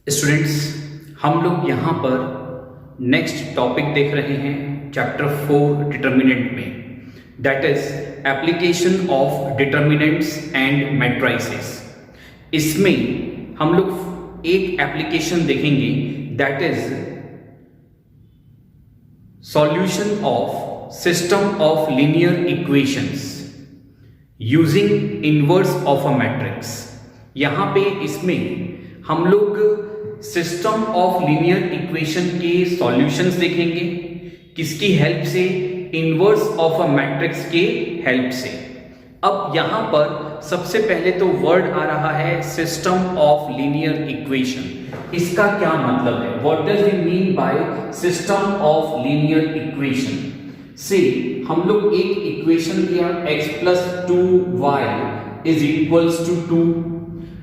Students, हम लोग यहाँ पर नेक्स्ट टॉपिक देख रहे हैं चैप्टर 4 डिटर्मिनेंट में, that is application of determinants and matrices. इसमें हम लोग एक एप्लीकेशन देखेंगे that is solution of system of linear equations using inverse of a matrix. यहाँ पे इसमें हम लोग सिस्टम ऑफ लीनियर इक्वेशन के सॉल्यूशंस देखेंगे, किसकी हेल्प से? इनवर्स ऑफ अ मैट्रिक्स के हेल्प से। अब यहां पर सबसे पहले तो वर्ड आ रहा है सिस्टम ऑफ लीनियर इक्वेशन। इसका क्या मतलब है? What does we mean by system of linear equation? से हम लोग एक इक्वेशन लिया x plus 2y is equals to 2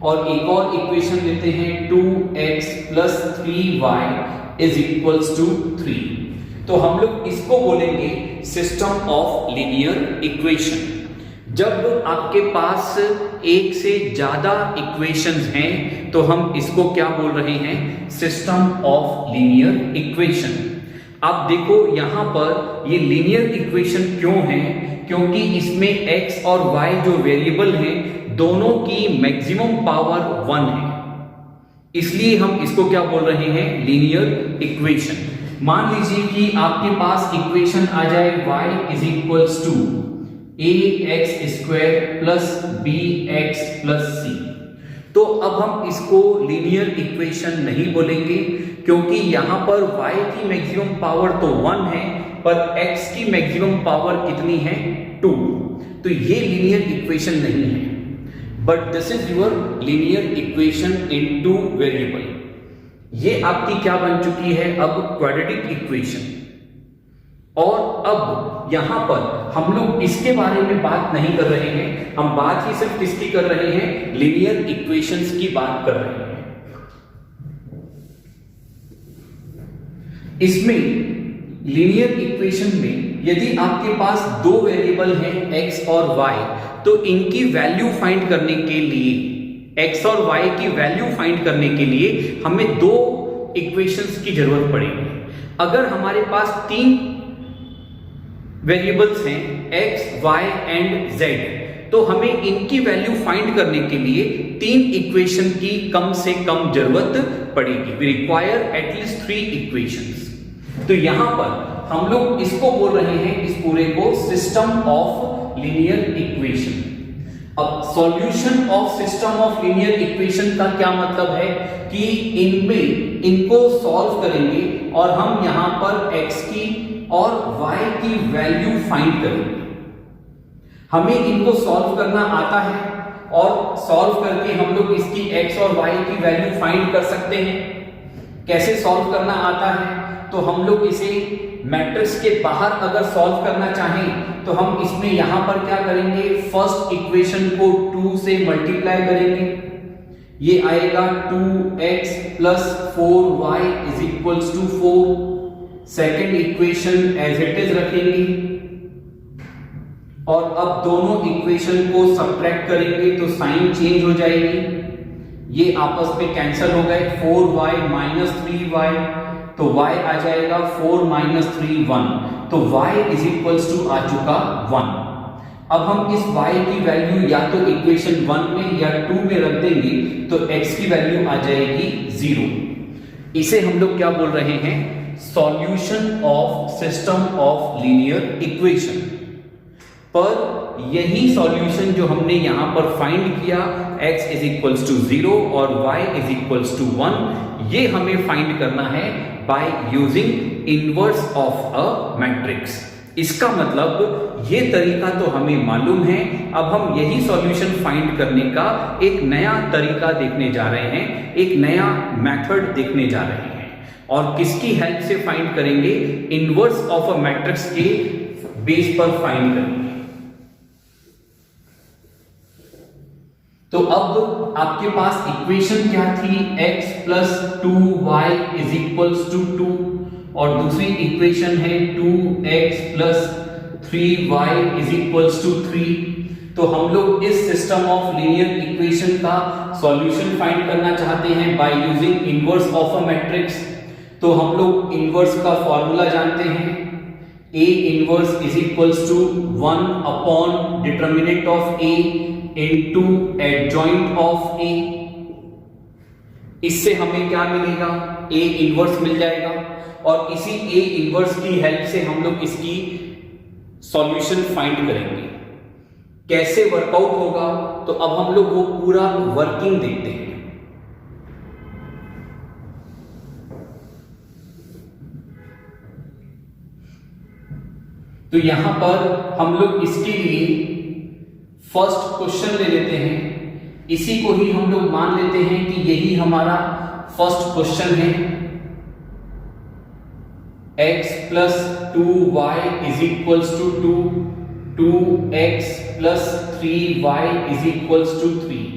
और एक और इक्वेशन लेते हैं 2x plus 3y is equals to 3। तो हम लोग इसको बोलेंगे सिस्टम ऑफ लीनियर इक्वेशन। जब आपके पास एक से ज्यादा इक्वेशंस हैं तो हम इसको क्या बोल रहे हैं? System of linear equation. आप देखो यहां पर ये लीनियर इक्वेशन क्यों है? क्योंकि इसमें x और y जो वेरिएबल हैं दोनों की मैक्सिमम पावर 1 है, इसलिए हम इसको क्या बोल रहे हैं? Linear equation. मान लीजिए कि आपके पास इक्वेशन आ जाए y is equals to ax square plus bx plus c। तो अब हम इसको लीनियर इक्वेशन नहीं बोलेंगे क्योंकि यहां पर y की मैक्सिमम पावर तो 1 है पर x की मैक्सिमम पावर कितनी है? 2। तो ये लीनियर इक्वेशन नहीं है, but this is your linear equation in two variable. ये आपकी क्या बन चुकी है? अब क्वाड्रेटिक इक्वेशन। और अब यहां पर हम लोग इसके बारे में बात नहीं कर रहे हैं, हम बात ही सिर्फ किसकी कर रहे हैं? लीनियर इक्वेशंस की बात कर रहे हैं। इसमें लीनियर इक्वेशन में यदि आपके पास दो वेरिएबल हैं x और y, तो इनकी वैल्यू फाइंड करने के लिए, x और y की वैल्यू फाइंड करने के लिए हमें दो इक्वेशंस की जरूरत पड़ेगी। अगर हमारे पास तीन वेरिएबल्स हैं x, y एंड z, तो हमें इनकी वैल्यू फाइंड करने के लिए तीन इक्वेशन की कम से कम जरूरत पड़ेगी। We require at least 3 equations. तो यहां पर हम लोग इसको बोल रहे हैं, इस पूरे को सिस्टम ऑफ लीनियर इक्वेशन। अब solution of system of linear equation का क्या मतलब है? कि इनमें इनको सॉल्व करेंगे और हम यहां पर x की और y की वैल्यू फाइंड करेंगे। हमें इनको सॉल्व करना आता है और सॉल्व करके हम लोग इसकी x और y की वैल्यू फाइंड कर सकते हैं। कैसे सॉल्व करना आता है? तो हम लोग इसे मैट्रिक्स के बाहर अगर सॉल्व करना चाहें तो हम इसमें यहां पर क्या करेंगे? फर्स्ट इक्वेशन को 2 से मल्टीप्लाई करेंगे, ये आएगा 2x plus 4y is equals to 4। Second equation as it is रखेंगे और अब दोनों इक्वेशन को सब्ट्रैक्ट करेंगे तो साइन चेंज हो जाएगी, ये आपस में कैंसिल हो गए। 4y माइनस 3y, तो y आ जाएगा 4 माइनस 3 1, तो y इज इक्वल्स टू आ चुका 1। अब हम इस y की वैल्यू या तो इक्वेशन 1 में या 2 में रख देंगे तो x की वैल्यू आ जाएगी 0। इसे हम लोग क्या बोल रहे हैं? Solution of system of linear equation. पर यही सॉल्यूशन जो हमने यहां पर फाइंड किया, x इज इक्वल्स टू 0 और y इज इक्वल्स टू 1, ये हमें फाइंड करना है bye using inverse of a matrix. इसका मतलब ये तरीका तो हमें मालूम है, अब हम यही सॉल्यूशन फाइंड करने का एक नया तरीका देखने जा रहे हैं, एक नया मेथड देखने जा रहे हैं। और किसकी हेल्प से फाइंड करेंगे? इनवर्स ऑफ अ मैट्रिक्स के बेस पर फाइंड करेंगे। तो अब आपके पास इक्वेशन क्या थी? x plus 2y is equals to 2 और दूसरी इक्वेशन है 2x plus 3y is equals to 3। तो हम लोग इस सिस्टम ऑफ लीनियर इक्वेशन का सॉल्यूशन फाइंड करना चाहते हैं by using inverse of a matrix. तो हम लोग इनवर्स का फॉर्मूला जानते हैं, A inverse is equals to 1 upon determinant of A into adjoint of A। इससे हमें क्या मिलेगा, A इनवर्स मिल जाएगा और इसी A इनवर्स की हेल्प से हम लोग इसकी सॉल्यूशन फाइंड करेंगे। कैसे वर्कआउट होगा, तो अब हम लोग वो पूरा वर्किंग देखते हैं। तो यहां पर हम लोग इसके लिए फर्स्ट क्वेश्चन ले लेते हैं, इसी को ही हम लोग मान लेते हैं कि यही हमारा फर्स्ट क्वेश्चन है। x plus 2y is equals to 2, 2x plus 3y is equals to 3।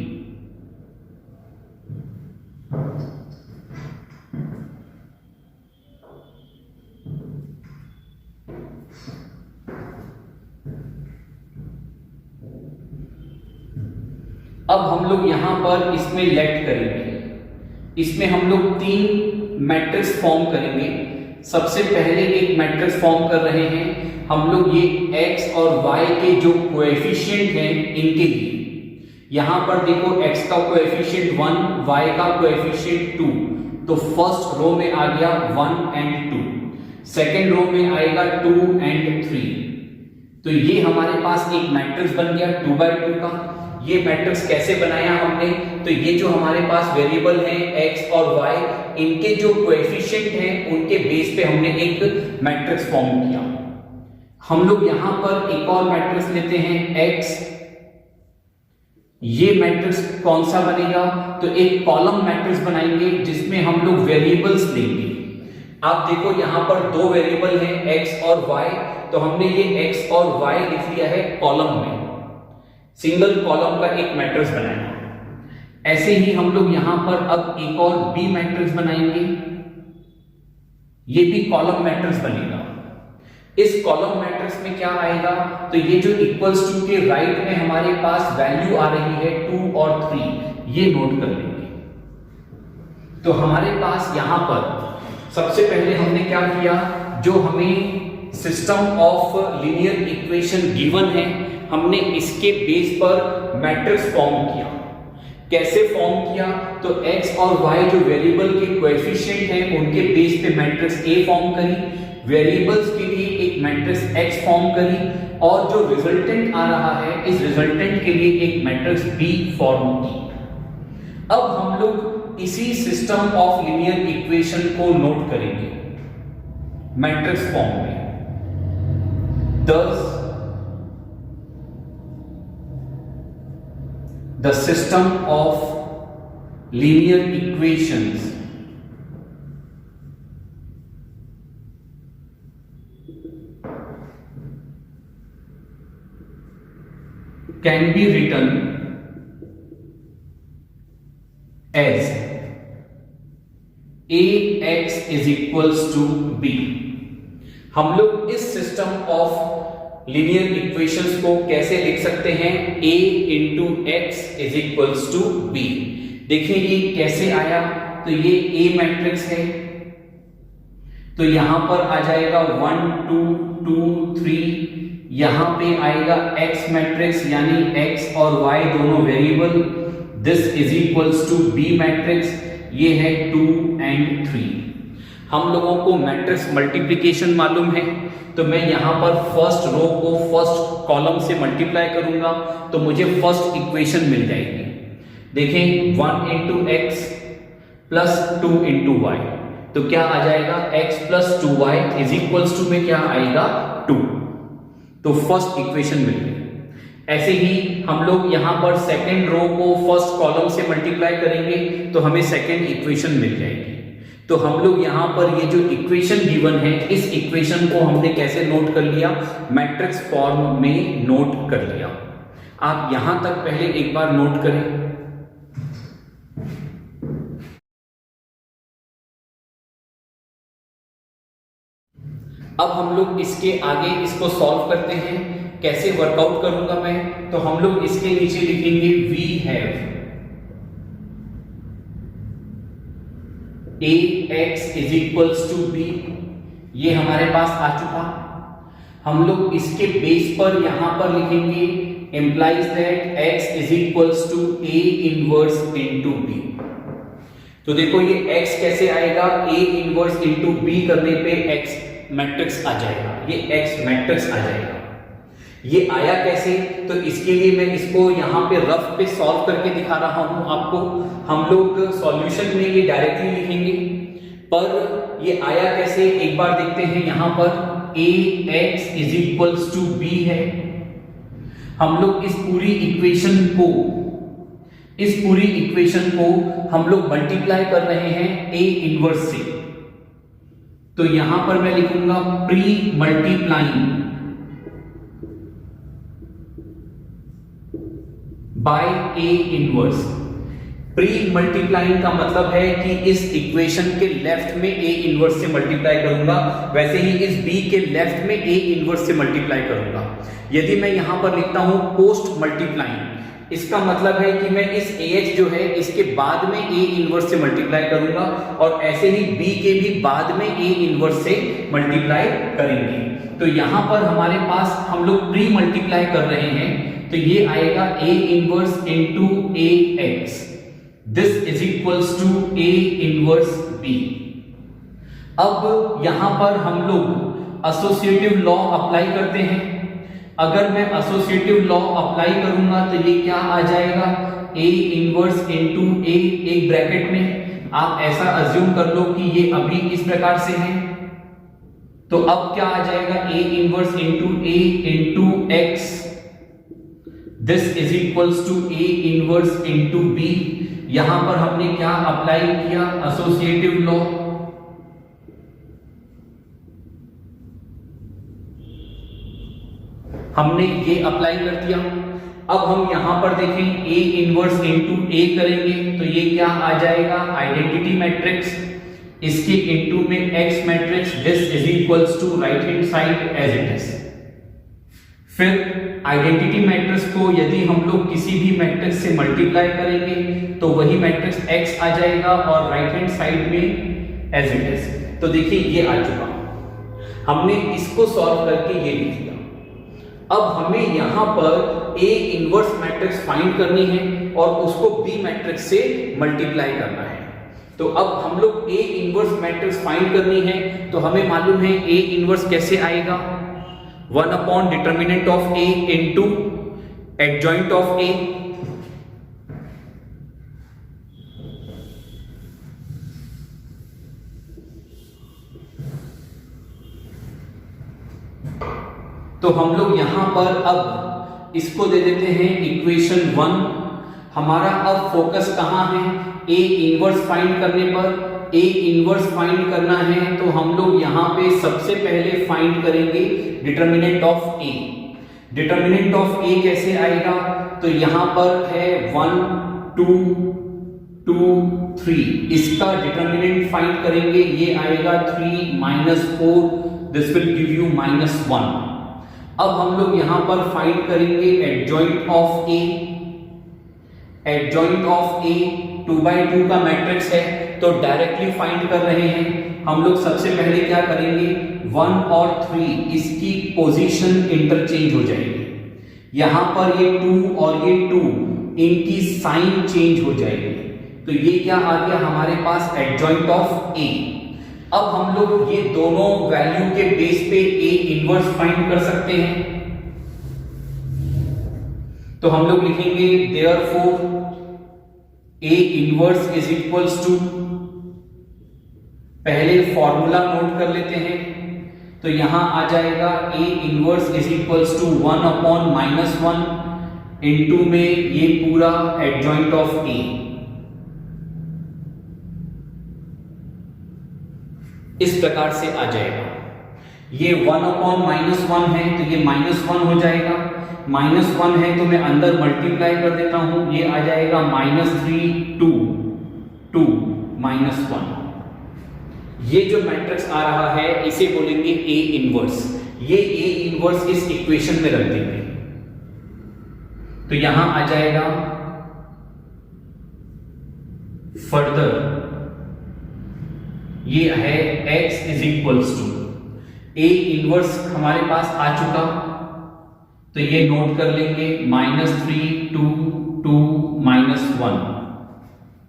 अब हम लोग यहां पर इसमें लेट करेंगे, इसमें हम लोग 3 मैट्रिक्स फॉर्म करेंगे। सबसे पहले एक मैट्रिक्स फॉर्म कर रहे हैं हम लोग ये x और y के जो कोएफिशिएंट हैं इनके लिए। यहां पर देखो x का कोएफिशिएंट 1, y का कोएफिशिएंट 2, तो फर्स्ट रो में आ गया 1 एंड 2, सेकेंड रो में आएगा 2 एंड 3। तो ये हमारे पास एक मैट्रिक्स बन गया 2 by 2 का। ये मैट्रिक्स कैसे बनाया हमने, तो ये जो हमारे पास वेरिएबल हैं x और y, इनके जो कोएफिशिएंट हैं उनके बेस पे हमने एक मैट्रिक्स फॉर्म किया। हम लोग यहां पर एक और मैट्रिक्स लेते हैं x। ये मैट्रिक्स कौन सा बनेगा, तो एक कॉलम मैट्रिक्स बनाएंगे जिसमें हम लोग वेरिएबल्स लेंगे। आप देखो यहां पर 2 वेरिएबल हैं x और y, तो हमने ये x और y लिख लिया है कॉलम में, सिंगल कॉलम का एक मैट्रिक्स बनाया। ऐसे ही हम लोग यहां पर अब एक और b मैट्रिक्स बनाएंगे, ये भी कॉलम मैट्रिक्स बनेगा। इस कॉलम मैट्रिक्स में क्या आएगा, तो ये जो इक्वल्स टू के राइट में हमारे पास वैल्यू आ रही है 2 और 3, ये नोट कर लेंगे। तो हमारे पास यहां पर सबसे पहले हमने क्या किया, जो हमें system of linear equation given है, हमने इसके बेस पर मैट्रिक्स फॉर्म किया। कैसे फॉर्म किया, तो x और y जो वेरिएबल के कोएफिशिएंट हैं उनके बेस पे मैट्रिक्स A फॉर्म करी, वेरिएबल्स के लिए एक मैट्रिक्स x फॉर्म करी, और जो रिजल्टेंट आ रहा है इस रिजल्टेंट के लिए एक मैट्रिक्स B फॉर्म की। अब हम लोग इसी सिस्टम ऑफ लीनियर इक्वेशन को नोट करेंगे मैट्रिक्स फॉर्म में। Thus the system of linear equations can be written as ax is equals to b। हम लोग इस सिस्टम ऑफ लीनियर इक्वेशंस को कैसे लिख सकते हैं, a into x is equals to b. देखिए ये कैसे आया, तो ये a मैट्रिक्स है, तो यहां पर आ जाएगा 1 2 2 3, यहां पे आएगा x मैट्रिक्स यानी x और y दोनों variable, this is equals to b matrix, ये है 2 एंड 3। हम लोगों को मैट्रिक्स मल्टीप्लिकेशन मालूम है, तो मैं यहां पर फर्स्ट रो को फर्स्ट कॉलम से मल्टीप्लाई करूंगा तो मुझे फर्स्ट इक्वेशन मिल जाएगी। देखें 1 into x plus 2 into y, तो क्या आ जाएगा x plus 2y is equals to में क्या आएगा 2, तो फर्स्ट इक्वेशन मिल गई। ऐसे ही हम लोग यहां पर सेकेंड रो को फर्स्ट कॉलम से मल्टीप्लाई करेंगे तो हमें सेकेंड इक्वेशन मिल जाएगी। तो हम लोग यहां पर ये जो इक्वेशन गिवन है इस इक्वेशन को हमने कैसे नोट कर लिया, मैट्रिक्स फॉर्म में नोट कर लिया। आप यहां तक पहले एक बार नोट करें। अब हम लोग इसके आगे इसको सॉल्व करते हैं। कैसे वर्कआउट करूंगा मैं, तो हम लोग इसके नीचे लिखेंगे we have ax is equals to b. ये हमारे पास आ चुका। हम लोग इसके बेस पर यहां पर लिखेंगे implies that x is equals to a inverse into b। तो देखो ये x कैसे आएगा, a inverse into b करने पे x मैट्रिक्स आ जाएगा, ये x मैट्रिक्स आ जाएगा। ये आया कैसे, तो इसके लिए मैं इसको यहाँ पे रफ पे सॉल्व करके दिखा रहा हूं आपको। हम लोग सॉल्यूशन में ये डायरेक्टली लिखेंगे, पर ये आया कैसे एक बार देखते हैं। यहां पर ax is equals to b है। हम लोग इस पूरी इक्वेशन को हम लोग मल्टीप्लाई कर रहे हैं a इनवर्स से। तो यहां पर मैं लिखूंगा pre multiplying by a inverse. Pre multiplying का मतलब है कि इस इक्वेशन के लेफ्ट में a इनवर्स से मल्टीप्लाई करूंगा, वैसे ही इस b के लेफ्ट में a इनवर्स से मल्टीप्लाई करूंगा। यदि मैं यहां पर लिखता हूं पोस्ट मल्टीप्लाइंग, इसका मतलब है कि मैं इस AH जो है इसके बाद में a इनवर्स से मल्टीप्लाई करूंगा, और ऐसे ही b के भी बाद में a इनवर्स से मल्टीप्लाई करेंगे। तो यहां पर हमारे पास हम लोग प्री मल्टीप्लाई कर रहे हैं, तो ये आएगा a inverse into ax, this is equals to a inverse b। अब यहां पर हम लोग एसोसिएटिव लॉ अप्लाई करते हैं। अगर मैं एसोसिएटिव लॉ अप्लाई करूंगा तो ये क्या आ जाएगा, a इनवर्स इनटू a, एक ब्रैकेट में आप ऐसा अज्यूम कर लो कि ये अभी इस प्रकार से है। तो अब क्या आ जाएगा, a inverse into a into x, this is equals to a inverse into b। यहां पर हमने क्या अप्लाई किया, एसोसिएटिव लॉ। हमने ये अप्लाई कर दिया। अब हम यहां पर देखें a इनवर्स इनटू a करेंगे तो ये क्या आ जाएगा, आइडेंटिटी मैट्रिक्स, इसके इनटू में x matrix, this is equals to right hand side as it is. फिर आइडेंटिटी मैट्रिक्स को यदि हम लोग किसी भी मैट्रिक्स से मल्टीप्लाई करेंगे तो वही मैट्रिक्स x आ जाएगा और राइट हैंड साइड में एज इट इज। तो देखिए ये आ चुका, हमने इसको सॉल्व करके ये लिख दिया। अब हमें यहां पर a इनवर्स मैट्रिक्स फाइंड करनी है और उसको b मैट्रिक्स से मल्टीप्लाई करना है। तो अब हम लोग a इनवर्स मैट्रिक्स फाइंड करनी है, तो हमें मालूम है a इनवर्स कैसे आएगा, 1 upon determinant of a into adjoint of a। तो हम लोग यहां पर अब इसको दे देते हैं इक्वेशन 1। हमारा अब फोकस कहां है, a इनवर्स फाइंड करने पर। a इनवर्स फाइंड करना है तो हम लोग यहां पे सबसे पहले फाइंड करेंगे determinant of a। Determinant of a कैसे आएगा, तो यहां पर है 1 2 2 3, इसका डिटर्मिनेंट फाइंड करेंगे, ये आएगा 3 -4, दिस विल गिव यू -1। अब हम लोग यहां पर फाइंड करेंगे adjoint of a। Adjoint of a 2x2 का मैट्रिक्स है, तो डायरेक्टली फाइंड कर रहे हैं। हम लोग सबसे पहले क्या करेंगे, 1 और 3 इसकी पोजीशन इंटरचेंज हो जाएगी। यहां पर ये 2 और ये 2 इनकी साइन चेंज हो जाएगी। तो ये क्या आ गया हमारे पास, एडजॉइंट ऑफ a। अब हम लोग ये दोनों वैल्यू के बेस पे a इनवर्स फाइंड कर सकते हैं। तो हम लोग लिखेंगे therefore a inverse is equals to, पहले फॉर्मूला नोट कर लेते हैं। तो यहां आ जाएगा a inverse is equals to 1 upon -1 into में ये पूरा एडजॉइंट ऑफ a। इस प्रकार से आ जाएगा। ये 1 अपॉन -1 है तो ये -1 हो जाएगा। -1 है तो मैं अंदर मल्टीप्लाई कर देता हूं, ये आ जाएगा -3 2 2 -1। ये जो मैट्रिक्स आ रहा है इसे बोलेंगे a इनवर्स। ये ए इनवर्स इस इक्वेशन में रख देंगे, तो यहां आ जाएगा फर्दर ये है x is equals to a inverse हमारे पास आ चुका, तो ये नोट कर लेंगे -3 2 2 -1,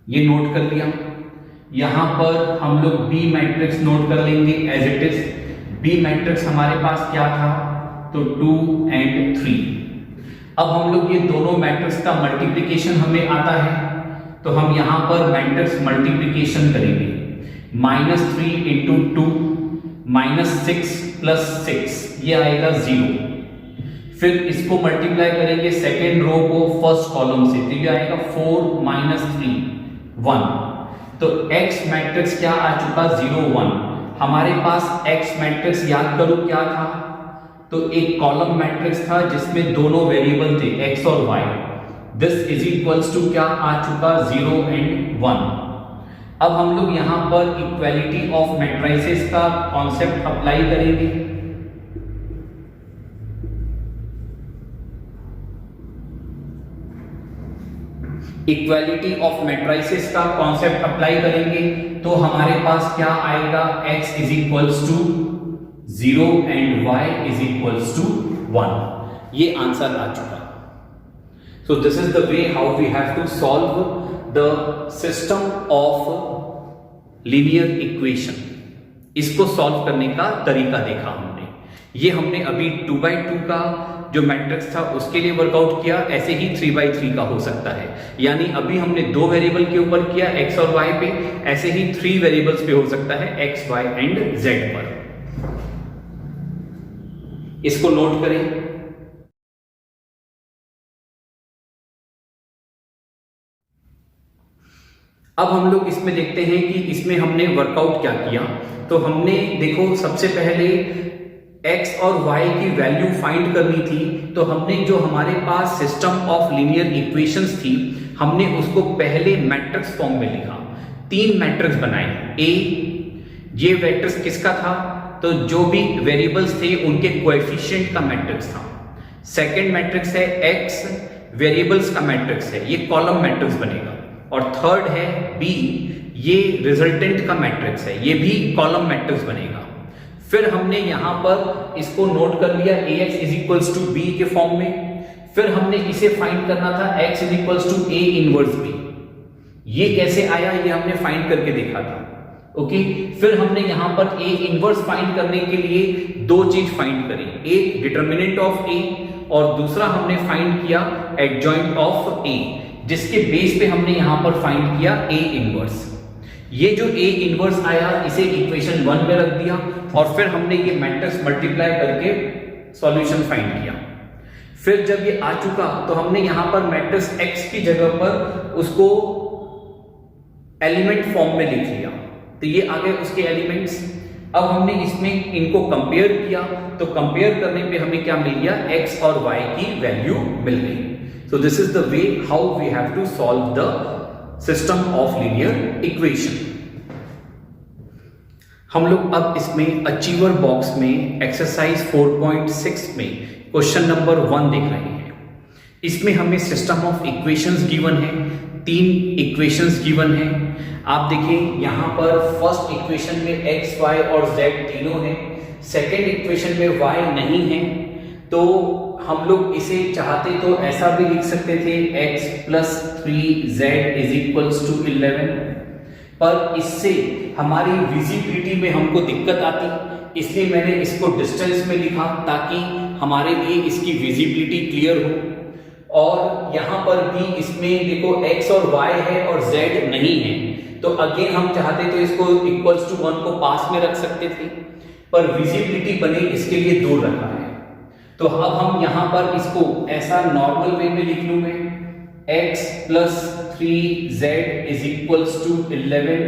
ये नोट कर लिया। यहां पर हम लोग बी मैट्रिक्स नोट कर लेंगे as it is. B matrix हमारे पास क्या था, तो 2 और 3। अब हम लोग ये दोनों मैट्रिक्स का मल्टीप्लिकेशन हमें आता है, तो हम यहां पर मैट्रिक्स मल्टीप्लिकेशन करेंगे। -3 × 2 -6 + 6 ये आएगा 0। फिर इसको मल्टीप्लाई करेंगे सेकेंड रो को फर्स्ट कॉलम से, तो ये आएगा 4 - 3 1। तो x मैट्रिक्स क्या आ चुका, 0 1। हमारे पास x मैट्रिक्स याद करो क्या था, तो एक कॉलम मैट्रिक्स था जिसमें दोनों वेरिएबल थे x और y। This is equals to क्या आ चुका, 0 और 1। अब हम लोग यहां पर इक्वालिटी ऑफ मैट्रिसेस का कॉन्सेप्ट अप्लाई करेंगे। इक्वालिटी ऑफ मैट्रिसेस का कॉन्सेप्ट अप्लाई करेंगे तो हमारे पास क्या आएगा, x is equals to 0 and y is equals to 1। ये आंसर आ चुका। So this is the way how we have to solve the system of linear equation. इसको सॉल्व करने का तरीका देखा हमने। ये हमने अभी 2x2 का जो मैट्रिक्स था उसके लिए वर्कआउट किया, ऐसे ही 3x3 का हो सकता है। यानी अभी हमने 2 वेरिएबल के ऊपर किया x और y पे, ऐसे ही 3 वेरिएबल्स पे हो सकता है x, y एंड z पर। इसको नोट करें। अब हम लोग इसमें देखते हैं कि इसमें हमने वर्कआउट क्या किया। तो हमने देखो सबसे पहले x और y की वैल्यू फाइंड करनी थी, तो हमने जो हमारे पास सिस्टम ऑफ लीनियर इक्वेशंस थी हमने उसको पहले मैट्रिक्स फॉर्म में लिखा। 3 मैट्रिक्स बनाए। ए ये मैट्रिक्स किसका था, तो जो भी वेरिएबल्स थे उनके कोएफिशिएंट का मैट्रिक्स था। सेकंड मैट्रिक्स है x, वेरिएबल्स का मैट्रिक्स है, ये कॉलम मैट्रिक्स बनेगा। और थर्ड है b, ये रिजल्टेंट का मैट्रिक्स है, ये भी कॉलम मैट्रिक्स बनेगा। फिर हमने यहां पर इसको नोट कर लिया ax is equals to b के फॉर्म में। फिर हमने इसे फाइंड करना था x is equals to a inverse b। ये कैसे आया ये हमने फाइंड करके देखा था। ओके, फिर हमने यहां पर a इनवर्स फाइंड करने के लिए 2 चीज फाइंड करी, एक डिटर्मिनेंट ऑफ a और दूसरा हमने फाइंड किया एडजॉइंट ऑफ a, जिसके बेस पे हमने यहां पर फाइंड किया a इनवर्स। ये जो a इनवर्स आया इसे इक्वेशन 1 में रख दिया और फिर हमने ये मैट्रिक्स मल्टीप्लाई करके सॉल्यूशन फाइंड किया। फिर जब ये आ चुका तो हमने यहां पर मैट्रिक्स x की जगह पर उसको एलिमेंट फॉर्म में लिख लिया, तो ये आ गए उसके एलिमेंट्स। अब हमने इसमें इनको कंपेयर किया, तो कंपेयर करने पे हमें क्या मिल गया, x और y की वैल्यू मिल गई। So this is the way how we have to solve the system of linear equation. हम लोग अब इसमें अचीवर बॉक्स में एक्सरसाइज 4.6 में क्वेश्चन नंबर 1 देख रहे हैं। इसमें हमें सिस्टम ऑफ इक्वेशंस गिवन है, 3 इक्वेशंस गिवन है। आप देखें यहां पर फर्स्ट इक्वेशन में x, y और z तीनों हैं, सेकेंड इक्वेशन में y नहीं है। तो हम लोग इसे चाहते तो ऐसा भी लिख सकते थे x + 3z = 11, पर इससे हमारी विजिबिलिटी में हमको दिक्कत आती, इसलिए मैंने इसको डिस्टेंस में लिखा ताकि हमारे लिए इसकी विजिबिलिटी क्लियर हो। और यहां पर भी इसमें देखो x और y है और z नहीं है, तो अगेन हम चाहते तो इसको =1 को पास में रख सकते थे, पर विजिबिलिटी बने इसके लिए दूर रखा है। तो अब हम यहां पर इसको ऐसा नॉर्मल वे में लिख लूं मैं, x + 3z = 11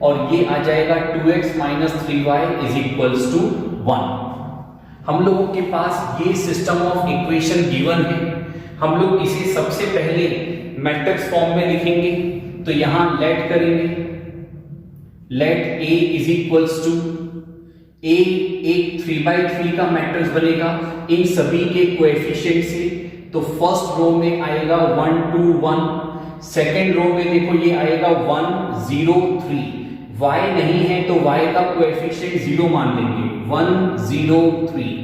और ये आ जाएगा 2x - 3y = 1। हम लोगों के पास ये सिस्टम ऑफ इक्वेशन गिवन है। हम लोग इसे सबसे पहले मैट्रिक्स फॉर्म में लिखेंगे, तो यहां लेट करेंगे, लेट a = ए एक 3/3 का मैट्रिक्स बनेगा इन सभी के कोएफिशिएंट से। तो फर्स्ट रो में आएगा 1 2 1, सेकेंड रो में देखो ये आएगा 1 0 3, y नहीं है तो y का कोएफिशिएंट 0 मान लेंगे 1 0 3।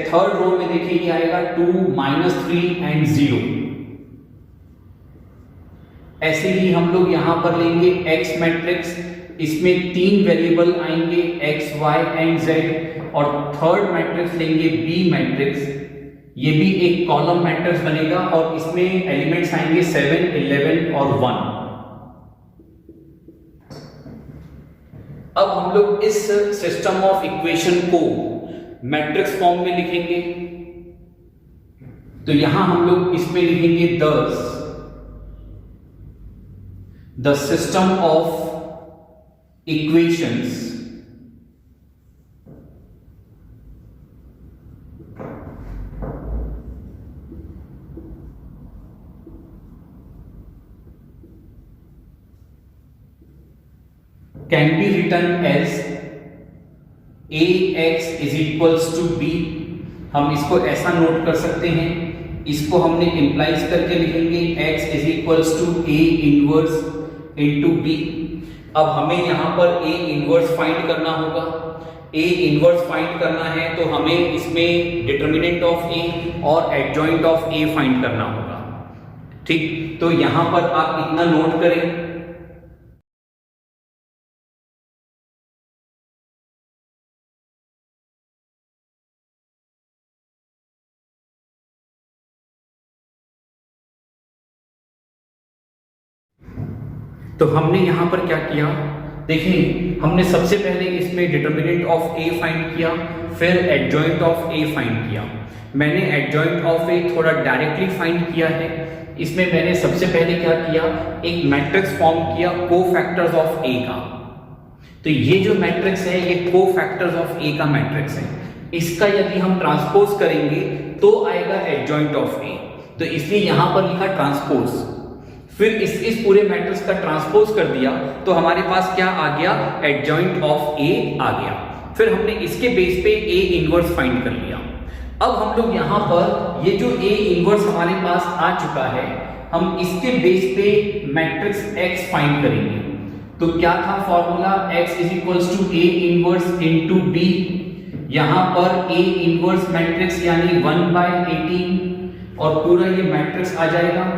थर्ड रो में देखिए ये आएगा 2 -3 एंड 0। ऐसे ही हम लोग यहां पर लेंगे x मैट्रिक्स, इसमें 3 वेरिएबल आएंगे x y एंड z, और थर्ड मैट्रिक्स लेंगे b मैट्रिक्स, ये भी एक कॉलम मैट्रिक्स बनेगा और इसमें एलिमेंट्स आएंगे 7 11 और 1। अब हम लोग इस सिस्टम ऑफ इक्वेशन को मैट्रिक्स फॉर्म में लिखेंगे। तो यहां हम लोग इसमें लिखेंगे the system of equations can be written as ax is equals to b। हम इसको ऐसा नोट कर सकते हैं, इसको हमने इंप्लाइज करके लिखेंगे x is equals to a inverse into b। अब हमें यहां पर a इनवर्स फाइंड करना होगा। a इनवर्स फाइंड करना है तो हमें इसमें डिटर्मिनेंट ऑफ a और एडजॉइंट ऑफ a फाइंड करना होगा। ठीक, तो यहां पर आप इतना नोट करें। तो हमने यहां पर क्या किया, देखिए हमने सबसे पहले इसमें डिटर्मिनेंट ऑफ a फाइंड किया, फिर एडजॉइंट ऑफ a फाइंड किया। मैंने एडजॉइंट ऑफ a थोड़ा डायरेक्टली फाइंड किया है। इसमें मैंने सबसे पहले क्या किया, एक मैट्रिक्स फॉर्म किया कोफैक्टर्स ऑफ a का। तो ये जो मैट्रिक्स है ये कोफैक्टर्स ऑफ a का मैट्रिक्स है। इसका यदि हम ट्रांसपोज करेंगे तो आएगा एडजॉइंट ऑफ a, तो इसलिए यहां पर लिखा ट्रांसपोज। फिर इस पूरे मैट्रिक्स का ट्रांसपोज कर दिया तो हमारे पास क्या आ गया, एडजॉइंट ऑफ ए आ गया। फिर हमने इसके बेस पे ए इनवर्स फाइंड कर लिया। अब हम लोग यहां पर ये जो ए इनवर्स हमारे पास आ चुका है, हम इसके बेस पे मैट्रिक्स x फाइंड करेंगे। तो क्या था formula, x is equals to a inverse into b। यहां पर ए इनवर्स मैट्रिक्स यानी 1/18 और पूरा ये मैट्रिक्स आ जाएगा।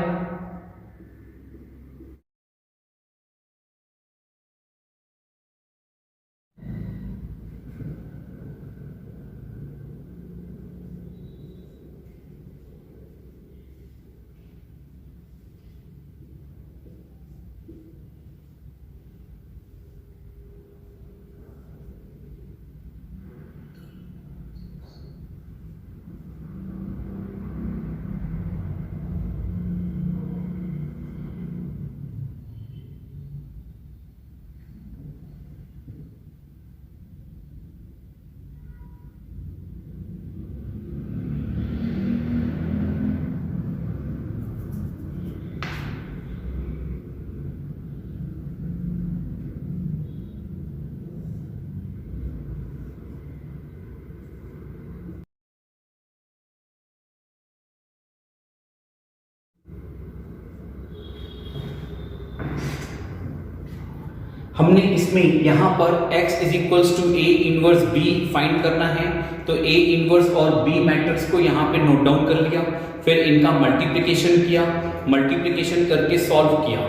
हमने इसमें यहां पर x is equals to a inverse b find करना है। तो a इनवर्स और b मैट्रिक्स को यहां पे नोट डाउन कर लिया, फिर इनका मल्टीप्लिकेशन किया, मल्टीप्लिकेशन करके सॉल्व किया।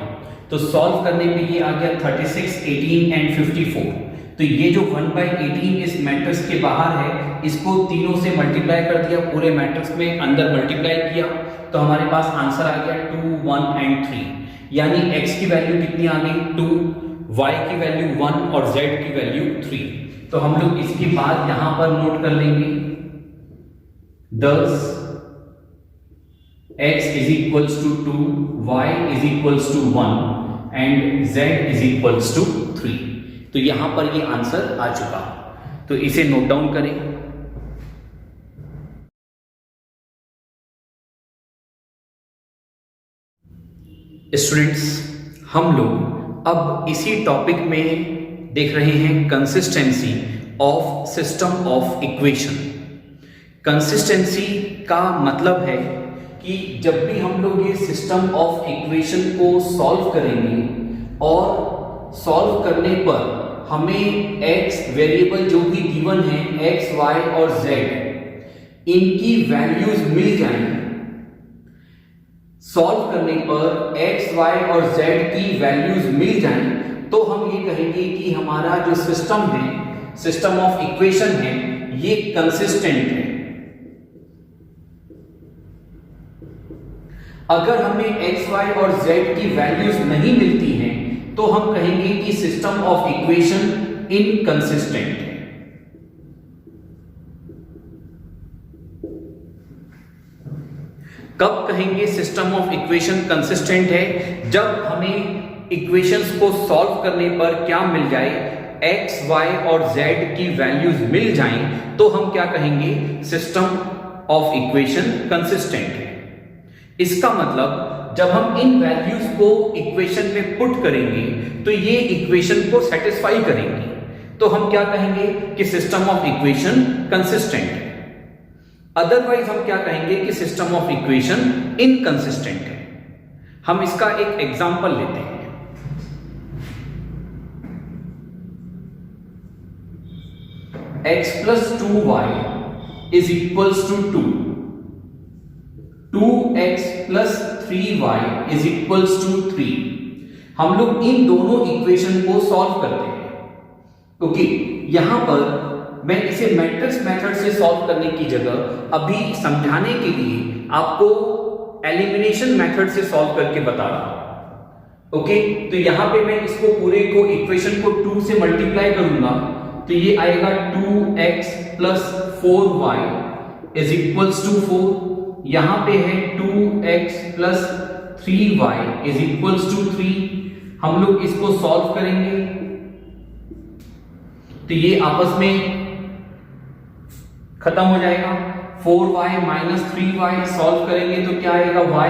तो सॉल्व करने पे ये आ गया 36 18 एंड 54। तो ये जो 1/18 इस मैट्रिक्स के बाहर है, इसको तीनों से मल्टीप्लाई कर दिया, पूरे मैट्रिक्स में अंदर मल्टीप्लाई किया, तो हमारे पास आंसर आ गया 2 1 एंड 3। यानी x की वैल्यू कितनी आ गई 2, y की वैल्यू 1 और z की वैल्यू 3। तो हम लोग इसके बाद यहां पर नोट कर लेंगे, thus x is equals to 2, y is equals to 1 and z is equals to 3। तो यहां पर ये आंसर आ चुका, तो इसे नोट डाउन करें। स्टूडेंट्स, हम लोग अब इसी टॉपिक में देख रहे हैं consistency of system of equation. Consistency का मतलब है कि जब भी हम लोग ये सिस्टम ऑफ इक्वेशन को सॉल्व करेंगे और सॉल्व करने पर हमें x वेरिएबल जो भी गिवन है x, y और z, इनकी वैल्यूज मिल जाएंगी। सॉल्व करने पर x, y और z की वैल्यूज मिल जाएं तो हम ये कहेंगे कि हमारा जो सिस्टम है, सिस्टम ऑफ इक्वेशन है, ये कंसिस्टेंट है। अगर हमें x, y और z की वैल्यूज नहीं मिलती हैं तो हम कहेंगे कि सिस्टम ऑफ इक्वेशन इनकंसिस्टेंट है। कब कहेंगे सिस्टम ऑफ इक्वेशन कंसिस्टेंट है? जब हमें इक्वेशंस को सॉल्व करने पर क्या मिल जाए, x, y और z की वैल्यूज मिल जाएं तो हम क्या कहेंगे, सिस्टम ऑफ इक्वेशन कंसिस्टेंट है। इसका मतलब जब हम इन वैल्यूज को इक्वेशन में पुट करेंगे तो ये इक्वेशन को सेटिस्फाई करेंगे, तो हम क्या कहेंगे कि सिस्टम ऑफ इक्वेशन कंसिस्टेंट है। अदरवाइज हम क्या कहेंगे कि सिस्टम ऑफ इक्वेशन इनकंसिस्टेंट है। हम इसका एक एग्जांपल लेते हैं। x plus 2y is equals to 2. 2x plus 3y is equals to 3. हम लोग इन दोनों इक्वेशन को सॉल्व करते हैं। ओके, यहां पर मैं इसे मैट्रिक्स मेथड से सॉल्व करने की जगह अभी समझाने के लिए आपको एलिमिनेशन मेथड से सॉल्व करके बता रहा हूं। ओके, तो यहां पे मैं इसको पूरे को इक्वेशन को 2 से मल्टीप्लाई करूंगा तो ये आएगा 2x plus 4y is equals to 4। यहां पे है 2x plus 3y is equals to 3। हम लोग इसको सॉल्व करेंगे तो ये आपस में खत्म हो जाएगा। 4y minus 3y सॉल्व करेंगे तो क्या आएगा y,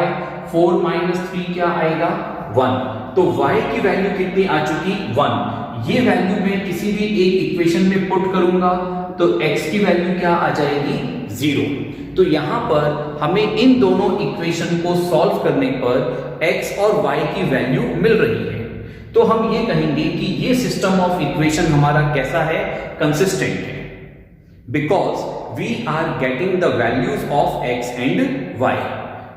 4 minus 3 क्या आएगा 1। तो y की वैल्यू कितनी आ चुकी 1। ये वैल्यू मैं किसी भी एक इक्वेशन में पुट करूंगा तो x की वैल्यू क्या आ जाएगी 0। तो यहां पर हमें इन दोनों इक्वेशन को सॉल्व करने पर x और y की वैल्यू मिल रही है, तो हम ये कहेंगे कि ये सिस्टम ऑफ इक्वेशन हमारा कैसा है, कंसिस्टेंट है, because we are getting the values of x and y।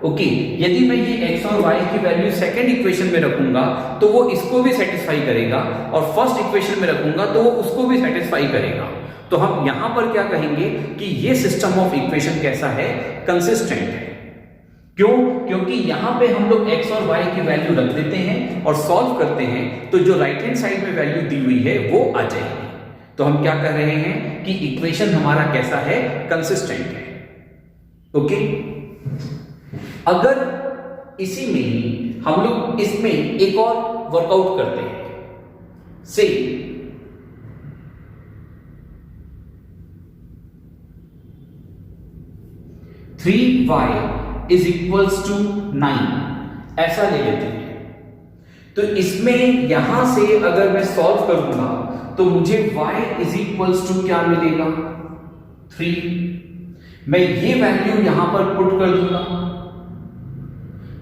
Okay, यदि मैं ये x और y की वैल्यू सेकेंड इक्वेशन में रखूंगा तो वो इसको भी सेटिस्फाई करेगा और फर्स्ट इक्वेशन में रखूंगा तो वो उसको भी सेटिस्फाई करेगा। तो हम यहां पर क्या कहेंगे कि ये सिस्टम ऑफ इक्वेशन कैसा है, कंसिस्टेंट है। क्यों? क्योंकि यहां पे हम लोग x और y की वैल्यू रख देते हैं और सॉल्व करते हैं तो जो राइट हैंड साइड में वैल्यू दी हुई है वो आ जाएगी। तो हम क्या कर रहे हैं कि इक्वेशन हमारा कैसा है, कंसिस्टेंट है। ओके, अगर इसी में हम लोग इसमें एक और वर्कआउट करते हैं, से 3y is equals to 9 ऐसा ले लेते हैं। तो इसमें यहां से अगर मैं सॉल्व करूंगा तो मुझे y is equals to क्या मिलेगा 3। मैं ये वैल्यू यहां पर पुट कर दूंगा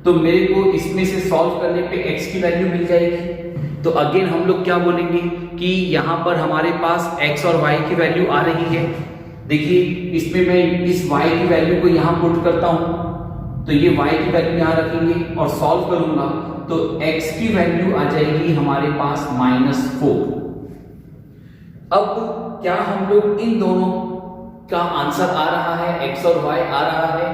तो मेरे को इसमें से सॉल्व करने पे x की वैल्यू मिल जाएगी। तो अगेन हम लोग क्या बोलेंगे कि यहां पर हमारे पास x और y की वैल्यू आ रही है। देखिए, इसमें मैं इस y की वैल्यू को यहां पुट करता हूं तो ये y की वैल्यू यहां रखेंगे और सॉल्व करूंगा तो x की वैल्यू आ जाएगी हमारे पास -4। अब क्या हम लोग इन दोनों का आंसर आ रहा है, x और y आ रहा है,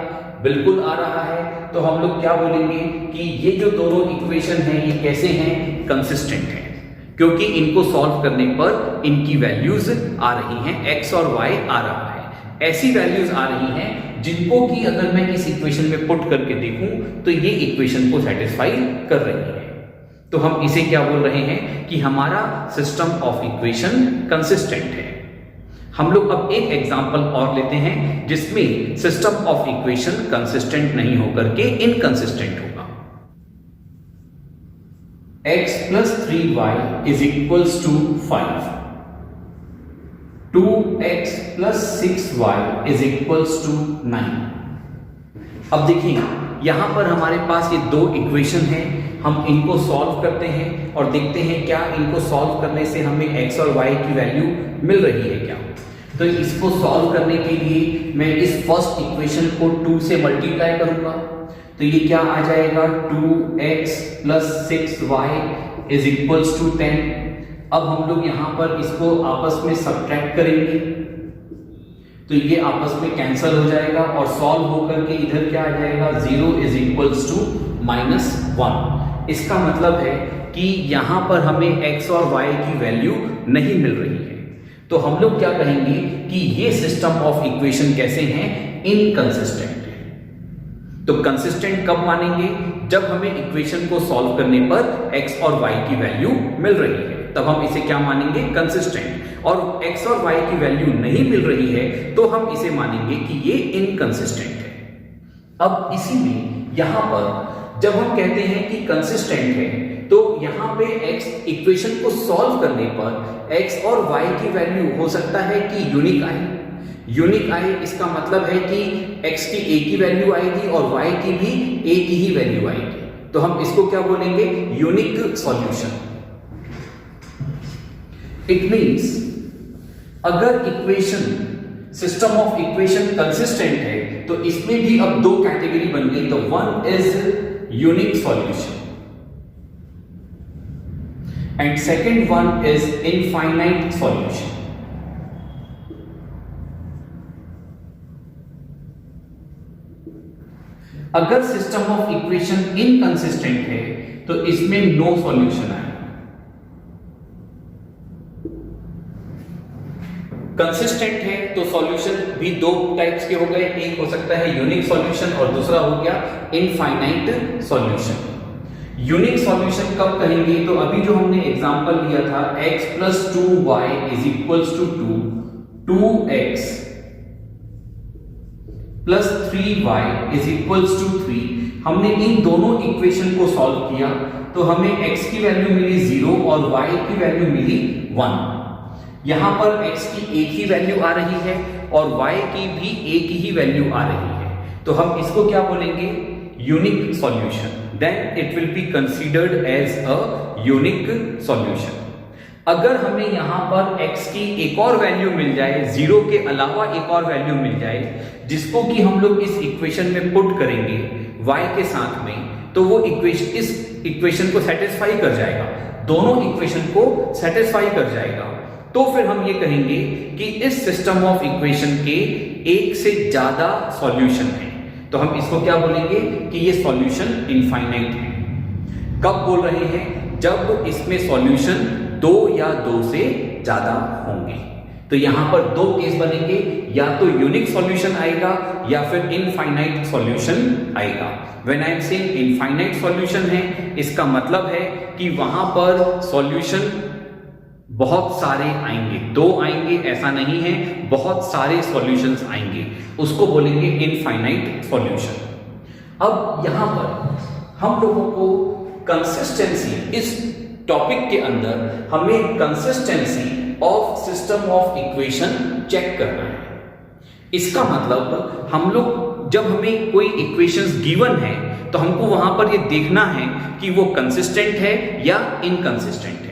बिल्कुल आ रहा है। तो हम लोग क्या बोलेंगे कि ये जो दोनों इक्वेशन हैं ये कैसे हैं, कंसिस्टेंट हैं, क्योंकि इनको सॉल्व करने पर इनकी वैल्यूज आ रही हैं, x और y आ रहा है। ऐसी वैल्यूज आ रही हैं जिनको कि अगर मैं इस इक्वेशन में पुट करके देखूं तो ये इक्वेशन को सेटिस्फाई कर रही है। तो हम इसे क्या बोल रहे हैं कि हमारा सिस्टम ऑफ इक्वेशन कंसिस्टेंट है। हम लोग अब एक एग्जांपल और लेते हैं जिसमें सिस्टम ऑफ इक्वेशन कंसिस्टेंट नहीं होकर के इनकंसिस्टेंट होगा। x plus 3y is equals to 5। 2x plus 6y is equals to 9। अब देखिए यहां पर हमारे पास ये दो इक्वेशन है, हम इनको सॉल्व करते हैं और देखते हैं क्या इनको सॉल्व करने से हमें x और y की वैल्यू मिल रही है क्या। तो इसको सॉल्व करने के लिए मैं इस फर्स्ट इक्वेशन को 2 से मल्टीप्लाई करूंगा, तो ये क्या आ जाएगा 2x plus 6y is equals to 10। अब हम लोग यहां पर इसको आपस में सब्ट्रैक्ट करेंगे, तो ये आपस में कैंसल हो जाएगा और सॉल्व होकर के इधर क्या आ जाएगा 0 इज इक्वल्स टू -1। इसका मतलब है कि यहां पर हमें x और y की वैल्यू नहीं मिल रही है। तो हम लोग क्या कहेंगे कि ये सिस्टम ऑफ इक्वेशन कैसे हैं, इनकंसिस्टेंट है। तो कंसिस्टेंट कब मानेंगे, जब हमें इक्वेशन को सॉल्व करने पर x और y की वैल्यू मिल रही है, तब हम इसे क्या मानेंगे, कंसिस्टेंट। और x और y की वैल्यू नहीं मिल रही है तो हम इसे मानेंगे कि ये इनकंसिस्टेंट है। अब इसी में यहां पर जब हम कहते हैं कि कंसिस्टेंट है, तो यहां पे x इक्वेशन को सॉल्व करने पर x और y की वैल्यू हो सकता है कि यूनिक आए। यूनिक आए इसका मतलब है कि x की एक ही वैल्यू आएगी और y की भी एक ही वैल्यू आएगी, तो हम इसको क्या बोलेंगे, यूनिक सॉल्यूशन। इट मींस अगर equation system of equation consistent है तो इसमें भी अब दो कैटेगरी बन गई, तो one is unique solution and second one is infinite solution. अगर सिस्टम ऑफ इक्वेशन इनकंसिस्टेंट है तो इसमें नो सॉल्यूशन आएगा। कंसिस्टेंट है तो सॉल्यूशन भी दो टाइप्स के हो गए, एक हो सकता है यूनिक सॉल्यूशन और दूसरा हो गया इनफाइनाइट सॉल्यूशन। यूनिक सॉल्यूशन कब कहेंगे, तो अभी जो हमने एग्जांपल लिया था x plus 2y is equals to 2, 2x plus 3y is equals to 3। हमने इन दोनों इक्वेशन को सॉल्व किया तो हमें x की वैल्यू मिली 0 और y की वैल्यू मिली 1। यहां पर x की एक ही वैल्यू आ रही है और y की भी एक ही वैल्यू आ रही है, तो हम इसको क्या बोलेंगे, unique solution. Then it will be considered as a unique solution. अगर हमें यहां पर x की एक और वैल्यू मिल जाए, 0 के अलावा एक और वैल्यू मिल जाए, जिसको कि हम लोग इस इक्वेशन में पुट करेंगे y के साथ में, तो वो इक्वेशन इस इक्वेशन को सेटिस्फाई कर जाएगा, दोनों इक्वेशन को सेटिस्फाई कर जाएगा। तो फिर हम ये कहेंगे कि इस सिस्टम ऑफ इक्वेशन के एक से ज्यादा सॉल्यूशन है, तो हम इसको क्या बोलेंगे कि ये सॉल्यूशन इनफाइनाइट है। कब बोल रहे हैं, जब इसमें सॉल्यूशन 2 या 2 से ज्यादा होंगे। तो यहां पर दो केस बनेंगे, या तो यूनिक सॉल्यूशन आएगा या फिर इनफाइनाइट सॉल्यूशन आएगा। When I am saying infinite solution है, इसका मतलब है कि वहां पर सॉल्यूशन बहुत सारे आएंगे, 2 आएंगे ऐसा नहीं है, बहुत सारे सॉल्यूशंस आएंगे, उसको बोलेंगे इनफाइनाइट सॉल्यूशन। अब यहां पर हम लोगों को कंसिस्टेंसी, इस टॉपिक के अंदर हमें consistency of system of equation check करना है। इसका मतलब हम लोग जब हमें कोई इक्वेशंस गिवन है तो हमको वहां पर ये देखना है कि वो कंसिस्टेंट है या इनकंसिस्टेंट है।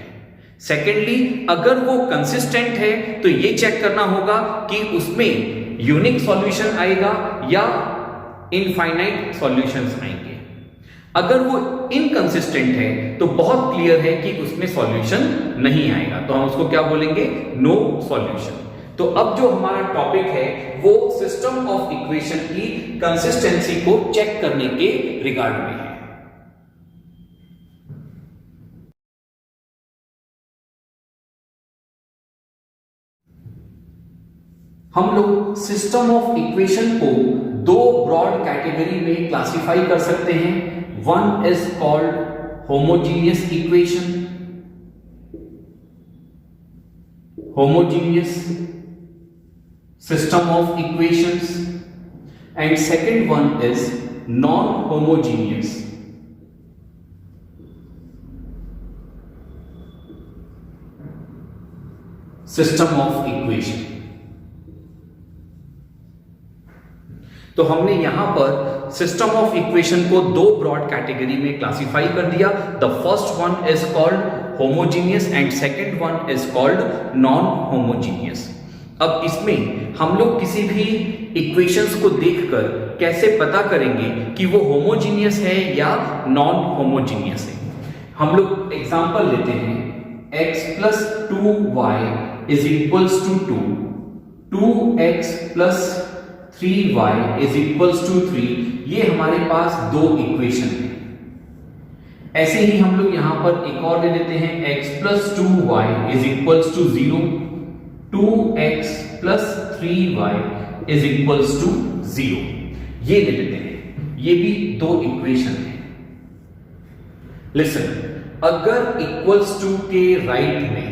सेकेंडली, अगर वो कंसिस्टेंट है तो ये चेक करना होगा कि उसमें यूनिक सॉल्यूशन आएगा या इनफाइनाइट सॉल्यूशंस आएंगे। अगर वो इनकंसिस्टेंट है तो बहुत क्लियर है कि उसमें सॉल्यूशन नहीं आएगा, तो हम उसको क्या बोलेंगे, नो सॉल्यूशन। तो अब जो हमारा टॉपिक है वो सिस्टम ऑफ इक्वेशन की कंसिस्टेंसी को चेक करने के रिगार्ड में है। हम लोग सिस्टम ऑफ इक्वेशन को दो ब्रॉड कैटेगरी में क्लासिफाई कर सकते हैं। One is called homogeneous equation, homogeneous system of equations, and second one is non homogeneous system of equation. तो हमने यहां पर सिस्टम ऑफ इक्वेशन को दो ब्रॉड कैटेगरी में क्लासिफाई कर दिया। The first one is called homogeneous and second one is called non homogeneous. अब इसमें हम लोग किसी भी इक्वेशंस को देखकर कैसे पता करेंगे कि वो होमोजीनियस है या नॉन होमोजीनियस है। हम लोग एग्जांपल लेते हैं, x plus 2y is equals to 2, 2x plus 3y is equals to 3, ये हमारे पास दो इक्वेशन है। ऐसे ही हम लोग यहां पर एक और ले लेते हैं, x plus 2y is equals to 0, 2x plus 3y is equals to 0, ये ले लेते हैं। ये भी दो इक्वेशन है। लिसन, अगर इक्वल्स टू के राइट में,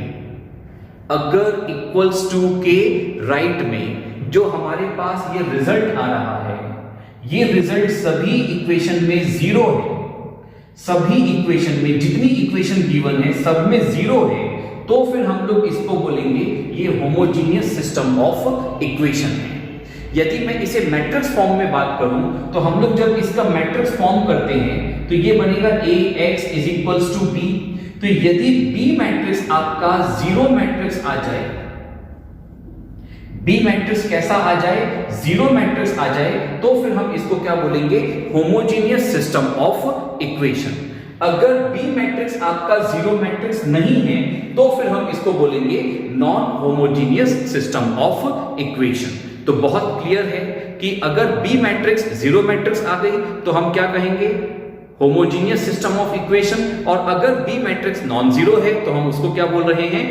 अगर इक्वल्स टू के राइट में जो हमारे पास ये रिजल्ट आ रहा है, ये रिजल्ट सभी इक्वेशन में 0 है, सभी इक्वेशन में जितनी इक्वेशन गिवन है सब में 0 है, तो फिर हम लोग इसको बोलेंगे ये होमोजीनियस सिस्टम ऑफ इक्वेशन है। यदि मैं इसे मैट्रिक्स फॉर्म में बात करूं तो हम लोग जब इसका मैट्रिक्स फॉर्म करते हैं तो ये बनेगा ax is equals to b। तो यदि b मैट्रिक्स आपका 0 मैट्रिक्स आ जाए, B मैट्रिक्स कैसा आ जाए, 0 मैट्रिक्स आ जाए, तो फिर हम इसको क्या बोलेंगे, होमोजीनियस सिस्टम ऑफ इक्वेशन। अगर B मैट्रिक्स आपका 0 मैट्रिक्स नहीं है तो फिर हम इसको बोलेंगे non homogeneous system of equation. तो बहुत क्लियर है कि अगर B मैट्रिक्स 0 मैट्रिक्स आ गई तो हम क्या कहेंगे, होमोजीनियस सिस्टम ऑफ इक्वेशन, और अगर B मैट्रिक्स नॉन जीरो है तो हम उसको क्या बोल रहे हैं,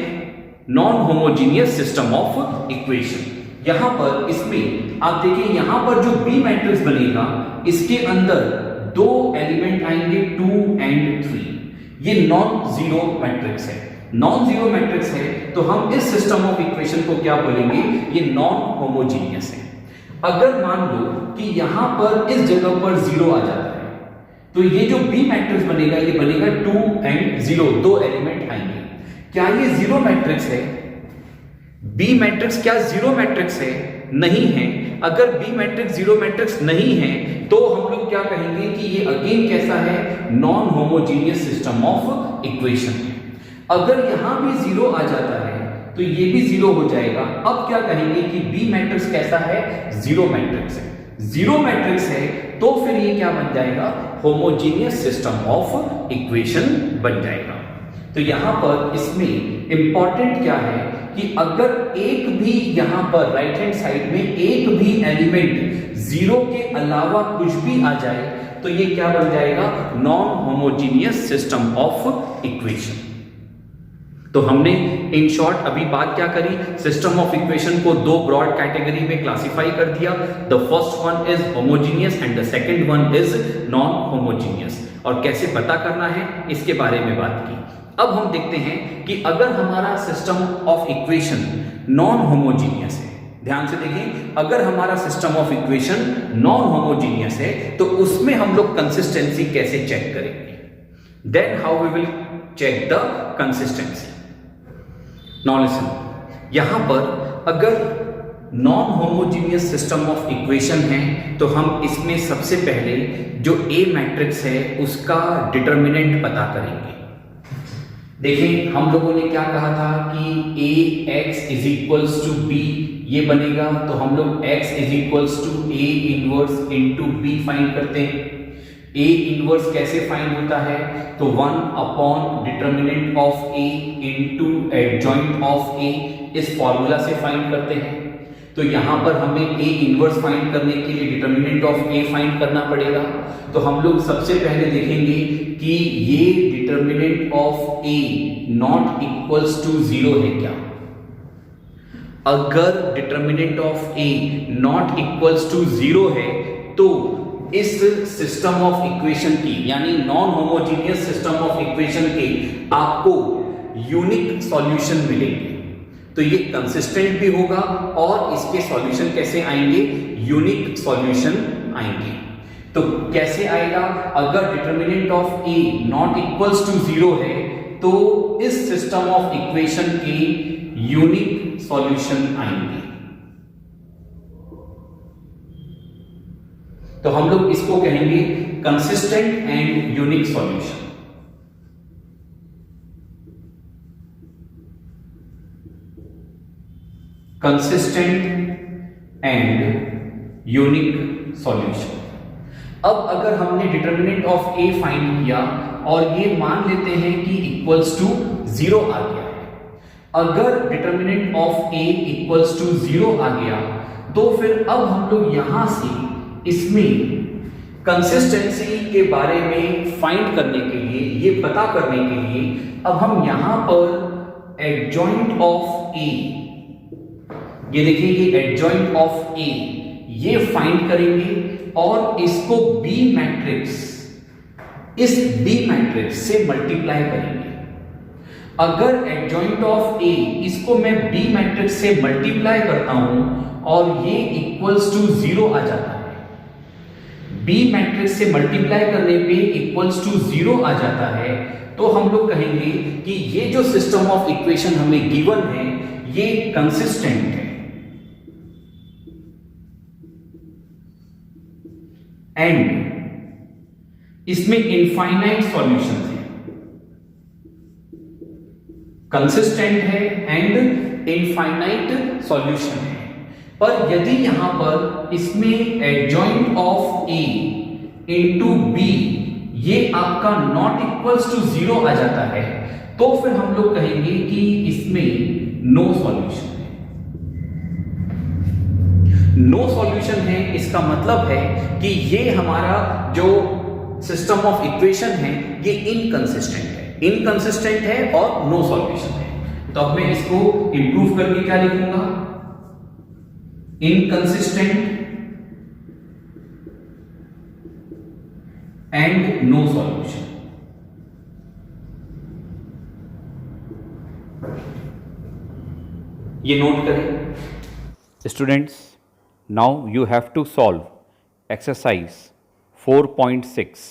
non homogeneous system of equation. यहां पर इसमें आप देखिए, यहां पर जो B मैट्रिक्स बनेगा इसके अंदर दो एलिमेंट आएंगे 2 एंड 3। ये नॉन जीरो मैट्रिक्स है, नॉन जीरो मैट्रिक्स है, तो हम इस सिस्टम ऑफ इक्वेशन को क्या बोलेंगे, ये नॉन होमोजीनियस है। अगर मान लो कि यहां पर इस जगह पर 0 आ जाता है तो ये जो B मैट्रिक्स बनेगा ये बनेगा 2 एंड 0, दो एलिमेंट आएंगे। क्या ये 0 मैट्रिक्स है? B मैट्रिक्स क्या 0 मैट्रिक्स है? नहीं है। अगर B मैट्रिक्स 0 मैट्रिक्स नहीं है तो हम लोग क्या कहेंगे कि ये अगेन कैसा है, non homogeneous system of equation है। अगर यहां भी 0 आ जाता है तो ये भी 0 हो जाएगा। अब क्या कहेंगे कि B मैट्रिक्स कैसा है, 0 मैट्रिक्स है। 0 मैट्रिक्स है तो फिर ये क्या बन जाएगा, होमोजीनियस सिस्टम ऑफ इक्वेशन बन जाएगा। तो यहां पर इसमें इंपॉर्टेंट क्या है कि अगर एक भी यहां पर राइट हैंड साइड में एक भी एलिमेंट 0 के अलावा कुछ भी आ जाए तो ये क्या बन जाएगा, non homogeneous system of equation. तो हमने इन शॉर्ट अभी बात क्या करी, सिस्टम ऑफ इक्वेशन को दो ब्रॉड कैटेगरी में क्लासिफाई कर दिया। The first one is homogeneous and the second one is non homogeneous, और कैसे पता करना है इसके बारे में बात की। अब हम देखते हैं कि अगर हमारा system of equation non homogeneous है, ध्यान से देखें, अगर हमारा system of equation non homogeneous है तो उसमें हम लोग कंसिस्टेंसी कैसे चेक करेंगे, then how we will check the consistency. Now listen, यहां पर अगर non homogeneous system of equation है तो हम इसमें सबसे पहले जो A मैट्रिक्स है उसका डिटर्मिनेंट पता करेंगे। देखिए, हम लोगों ने क्या कहा था कि ax is equals to b, ये बनेगा तो हम लोग x is equals to a inverse into b find करते हैं। a इनवर्स कैसे फाइंड होता है, तो 1 upon determinant of a into adjoint of a, इस फॉर्मूला से फाइंड करते हैं। तो यहां पर हमें a इनवर्स फाइंड करने के लिए डिटर्मिनेंट ऑफ a फाइंड करना पड़ेगा। तो हम लोग सबसे पहले देखेंगे कि ये determinant of a not equals to 0 है क्या। अगर determinant of a not equals to 0 है तो इस सिस्टम ऑफ इक्वेशन की, यानी non homogeneous system of equation के आपको यूनिक सॉल्यूशन मिलेंगे। तो ये कंसिस्टेंट भी होगा और इसके सॉल्यूशन कैसे आएंगे, यूनिक सॉल्यूशन आएंगे। तो कैसे आएगा, अगर determinant of a not equals to 0 है तो इस सिस्टम ऑफ इक्वेशन के यूनिक सॉल्यूशन आएंगे। तो हम लोग इसको कहेंगे consistent and unique solution. Consistent and unique solution. अब अगर हमने डिटर्मिनेंट ऑफ ए फाइंड किया और ये मान लेते हैं कि इक्वल्स टू 0 आ गया है, अगर determinant of a equals to 0 आ गया तो फिर अब हम लोग यहां से इसमें कंसिस्टेंसी के बारे में फाइंड करने के लिए, ये पता करने के लिए अब हम यहां पर एडजॉइंट ऑफ ए, ये देखिए ये एडजॉइंट ऑफ ए, ये फाइंड करेंगे और इसको बी मैट्रिक्स, इस बी मैट्रिक्स से मल्टीप्लाई करेंगे। अगर एडजॉइंट ऑफ ए, इसको मैं बी मैट्रिक्स से मल्टीप्लाई करता हूं और ये इक्वल्स टू 0 आ जाता है, बी मैट्रिक्स से मल्टीप्लाई करने पे इक्वल्स टू 0 आ जाता है, तो हम लोग कहेंगे कि ये जो सिस्टम ऑफ इक्वेशन हमें गिवन है ये कंसिस्टेंट है एंड इसमें इनफाइनाइट सॉल्यूशन है, कंसिस्टेंट है एंड इनफाइनाइट सॉल्यूशन है। पर यदि यहां पर इसमें adjoint of a into b ये आपका नॉट इक्वल्स टू 0 आ जाता है, तो फिर हम लोग कहेंगे कि इसमें नो सॉल्यूशन है। नो सॉल्यूशन है इसका मतलब है कि ये हमारा जो सिस्टम ऑफ इक्वेशन है ये इनकंसिस्टेंट है, इनकंसिस्टेंट है और नो सॉल्यूशन है। तो अब मैं इसको इंप्रूव करके क्या लिखूंगा, इनकंसिस्टेंट एंड नो सॉल्यूशन। ये नोट करें Students, now you have to solve exercise 4.6